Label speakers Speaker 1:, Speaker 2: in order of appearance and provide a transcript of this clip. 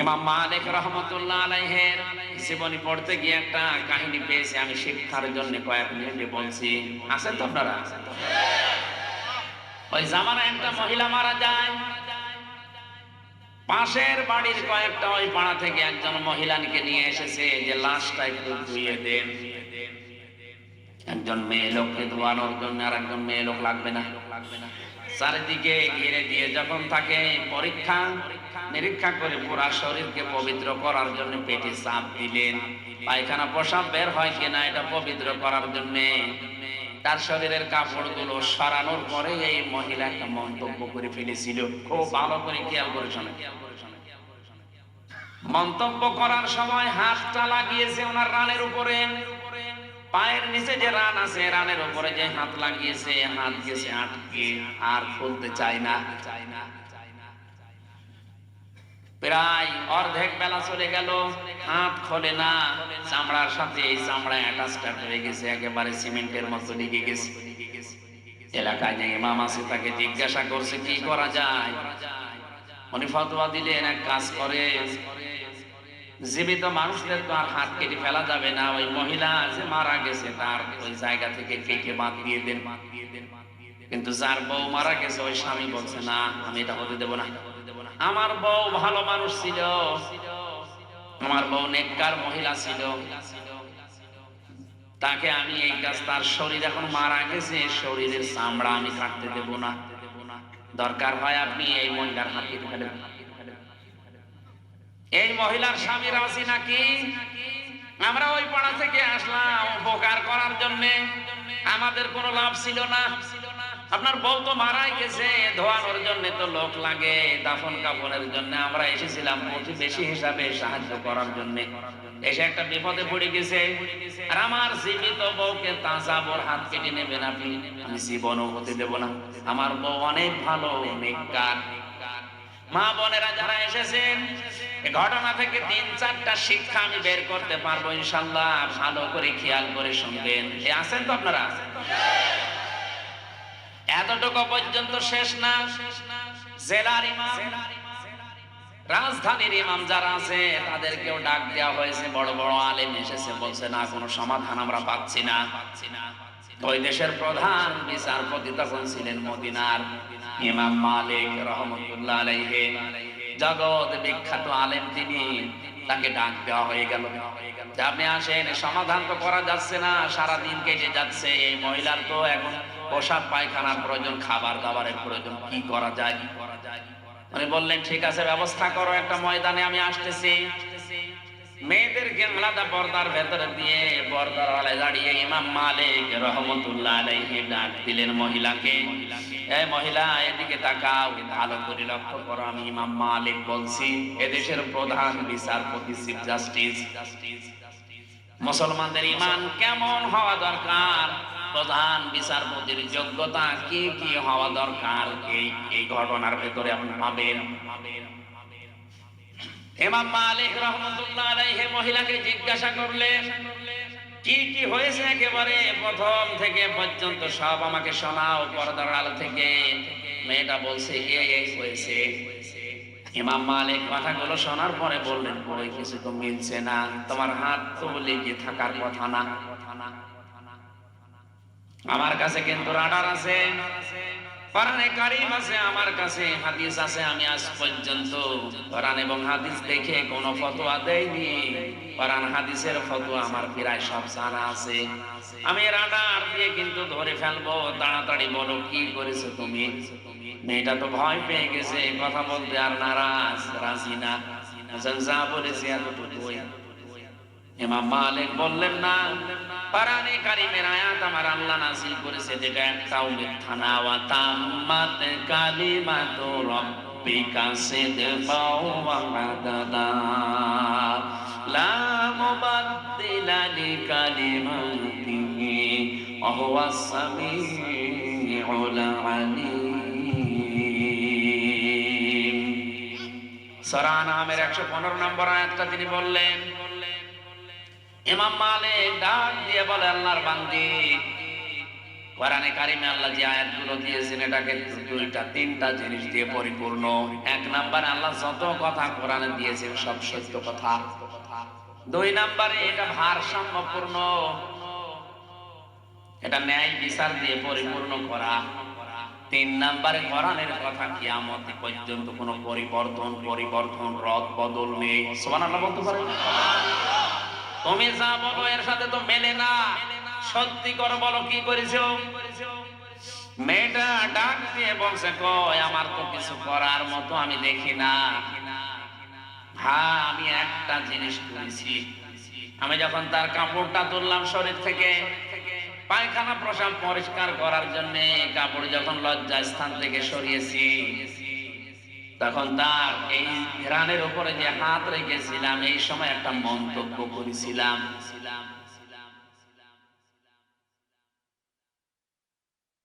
Speaker 1: ইমাম মালিক রাহমাতুল্লাহ আলাইহির জীবনী পড়তে গিয়ে একটা কাহিনী পেয়েছি, আমি শিক্ষার জন্য কয়েক মিনিটে বলছি। আছেন তো আপনারা? ওই জামানায় একটা মহিলা মারা যায়, পাশের বাড়ির কয়েকটা ওই পাড়া থেকে একজন মহিলাকে নিয়ে এসেছে যে লাশটা একটু ধুইয়ে দেন। একজন মেয়ে লোককে ধোয়ানোর জন্য আর একজন মেয়ে লোক লাগবে না। চারিদিকে ঘিরে দিয়ে যখন তাকে পরীক্ষা নিরীক্ষা করে পুরা শরীরকে পবিত্র করার জন্য পেটে চাপ দিলেন, পায়খানা প্রসাব বের হয় কিনা এটা পবিত্র করার জন্য তার শরীরের কাপড়গুলো সরানোর পরে এই মহিলা একটা মন্তব্য করে ফেলেছিল। খুব ভালো করে খেয়াল করে শোনেন। মন্তব্য করার সময় হাতটা লাগিয়েছে ওনার রানের উপরে, পায়ের নিচে যে রান আছে রানের উপরে যে হাত লাগিয়েছে, হাত গেছে আটকে, আর খুলতে চায় না। প্রায় অর্ধেক বেলা চলে গেল, হাত খোলে না, চামড়ার সাথে এই চামড়া অ্যাটাচড হয়ে গেছে, একেবারে সিমেন্টের মতো লেগে গেছে। এলাকায় যে ইমাম আছে তাকে জিজ্ঞাসা করছে কি করা যায়। উনি ফতোয়া দিলেন এক কাজ করে, জীবিত মানুষদের তো আর হাত কেটে ফেলা যাবে না, ওই মহিলা যে মারা গেছে তার ওই জায়গা থেকে কেটে বাদ দিয়ে দেন। কিন্তু যার বউ মারা গেছে ওই স্বামী বলছে না, আমি এটা হতে দেব না। আমার বউ ভালো মানুষ ছিল, আমার বউ নেককার মহিলা ছিল, তাকে আমি এই কাজ, তার শরীর এখন মারা গেছে, শরীরের চামড়া আমি কাটতে দেব না, দরকার হয় আপনি এই মহিলার হাত কেটে ফেলেন। এই মহিলার স্বামী রাজি নাকি? আমরা ওই পাড়া থেকে আসলাম উপকার করার জন্য, আমাদের কোনো লাভ ছিল না। আপনার বউ তো মারাই গেছে, ধোয়ানোর জন্য তো লোক লাগে, দাফন কাফনের জন্য আমরা এসেছিলাম প্রতিবেশী হিসাবে সাহায্য করার জন্য। এসে একটা বিপদে পড়ে গেছে, আর আমার জীবিত বউকে তাজাবর হাত কেটে নেবেন আপনি, আমি জীবনও হতে দেব না। আমার বউ অনেক ভালো, নেককার। মা বোনেরা যারা এসেছেন, এই ঘটনা থেকে ৩-৪টা শিক্ষা আমি বের করতে পারবো ইনশাআল্লাহ, ভালো করে খেয়াল করে শুনবেন। আছেন তো আপনারা? এতটুকু পর্যন্ত শেষ না। জেলার ইমাম, রাজধানীর ইমাম যারা আছে তাদেরকেও ডাক দেওয়া হয়েছে, বড় বড় আলেম এসেছে, বলছে না কোনো সমাধান আমরা পাচ্ছি না। ওই দেশের প্রধান বিচারপতি তখন ছিলেন মদিনার ইমাম মালিক রাহমাতুল্লাহ আলাইহি, জগৎ বিখ্যাত আলেম তিনি। তাকে ডাক দেওয়া হয়ে গেল, আপনি আসেন, সমাধান তো করা যাচ্ছে না, সারা দিন কেটে যাচ্ছে, এই মহিলার তো এখন পোশাক পায়খানার প্রয়োজন, খাবার দাবারের প্রয়োজন, কি করা যায়? উনি বললেন ঠিক আছে ব্যবস্থা করো, একটা ময়দানে আমি আসতেছি। মেয়েদেরকে আলাদা পর্দার ভেতরে দিয়ে পর্দার আড়ালে দাঁড়িয়ে ইমাম মালিক রাহমাতুল্লাহ আলাইহি ডাক দিলেন মহিলাকে, এই মহিলা এদিকে তাকাও, ভালো করে লক্ষ্য করো, আমি ইমাম মালিক বলছি, এদেশের প্রধান বিচারপতি, চিফ জাস্টিস। মুসলমানদের ঈমান কেমন হওয়া দরকার, প্রধান বিচারপতির যোগ্যতা কি কি হওয়া দরকার, এই ঘটনার ভেতরে আপনি পাবেন। ইমাম মালিক রাহমাতুল্লাহ আলাইহি মহিলাকে জিজ্ঞাসা করলেন কি কি হয়েছে, একেবারে প্রথম থেকে পর্যন্ত সব আমাকে শোনাও পর্দার আলো থেকে। মেয়েটা বলছে এই হয়েছে। ইমাম মালিক কথাগুলো শোনার পরে বললেন ওই কিছু তো মিলছে না, তোমার হাত তো লেগে থাকার কথা না, আমার কাছে কিন্তু রাডার আছে, কোরআনে কারীম আছে, আমার কাছে হাদিস আছে, আমি আজ পর্যন্ত কোরআন এবং হাদিস দেখে কোনো ফতোয়া দেইনি, কোরআন হাদিসের ফতোয়া আমার প্রায় সব জানা আছে, আমি রাডার দিয়ে কিন্তু ধরে ফেলবো, তাড়াতাড়ি বলো কি করেছো তুমি। মেয়েটা তো ভয় পেয়ে গেছে, কথা বলতে আর নারাজ, রাজি না, যা বলেছি এতটুকুই। ইমাম মালিক বললেন না, কোরআনে কারীমের আয়াত আমার আল্লাহ নাযিল করেছে যেটা একটাও মিথ্যা না, ওয়া তাম্মাত কালিমাতু রাব্বিকা সিদকাও ওয়া আদালা লা মুবাদদিলা লিকালিমাতিহি ওয়া হুয়াস সামিউল আলীম। সূরা আনআমের 115 নম্বর আয়াতটা তিনি বললেন। ইমাম মালিক ডাক দিয়ে বলে আল্লাহর বান্দি, কোরআনে কারিমে আল্লাহ যে আয়াতগুলো দিয়েছেন এটাকে দুইটা তিনটা জিনিস দিয়ে পরিপূর্ণ। এক নাম্বারে আল্লাহ যত কথা কোরআনে দিয়েছেন সব সত্য কথা। দুই নাম্বারে এটা ভারসাম্যপূর্ণ, এটা ন্যায় বিচার দিয়ে পরিপূর্ণ করা। তিন নাম্বারে কোরআনের কথা কিয়ামত পর্যন্ত কোনো পরিবর্তন রদ বদল নেই। সুবহানাল্লাহ বলতে পারেন? তুমি যা বলো এর সাথে তো মেলে না, সত্যি করে বলো কি করেছো। মেয়েটা ডাক দিয়ে বলছে, কই আমার তো কিছু করার মতো আমি দেখি না। হ্যাঁ আমি একটা জিনিস করেছি, আমি যখন তার কাপড়টা তুললাম শরীর থেকে পায়খানা প্রসাব পরিষ্কার করার জন্য, কাপড় যখন লজ্জা স্থান থেকে সরিয়েছি, তখন তার এই ঘ্রাণের উপরে যে হাত রেখেছিলাম এই সময় একটা মন্তব্য করেছিলাম।